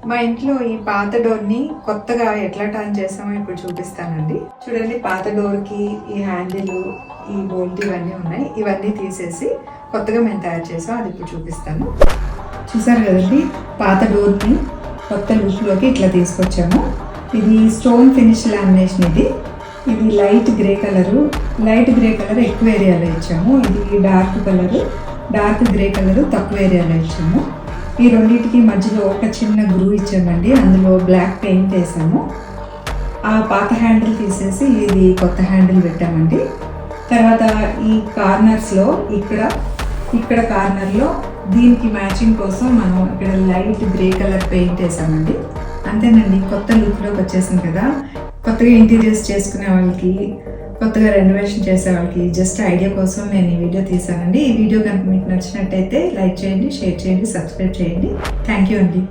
మా ఇంట్లో ఈ పాత డోర్ని కొత్తగా ఎట్లా టర్న్ చేసామో ఇప్పుడు చూపిస్తానండి. చూడండి, పాత డోర్కి ఈ హ్యాండిల్, ఈ బోల్ట్ ఇవన్నీ ఉన్నాయి. ఇవన్నీ తీసేసి కొత్తగా మేము తయారు చేసాం, అది ఇప్పుడు చూపిస్తాను. చూసారు కదండి, పాత డోర్ని కొత్త లుక్లోకి ఇట్లా తీసుకొచ్చాము. ఇది స్టోన్ ఫినిష్ లామినేషన్. ఇది light grey colour. Light grey colour ఎక్కువ ఏరియాలో ఇచ్చాము. ఇది డార్క్ గ్రే కలరు తక్కువ ఏరియాలో ఇచ్చాము. ఈ రెండింటికి మధ్యలో ఒక చిన్న గ్రూ ఇచ్చామండి. అందులో బ్లాక్ పెయింట్ వేసాము. ఆ పాత హ్యాండిల్ తీసేసి ఇది కొత్త హ్యాండిల్ పెట్టామండి. తర్వాత ఈ కార్నర్స్లో ఇక్కడ కార్నర్లో దీనికి మ్యాచింగ్ కోసం మనం ఇక్కడ లైట్ గ్రే కలర్ పెయింట్ వేసామండి. అంతేనండి, కొత్త లుక్లోకి వచ్చేసింది కదా. కొత్తగా ఇంటీరియర్స్ చేసుకునే వాళ్ళకి, కొత్తగా రెనోవేషన్ చేసే వాళ్ళకి జస్ట్ ఐడియా కోసం నేను ఈ వీడియో తీసానండి. ఈ వీడియో కనుక మీకు నచ్చినట్టయితే లైక్ చేయండి, షేర్ చేయండి, సబ్స్క్రైబ్ చేయండి. థ్యాంక్ యూ అండి.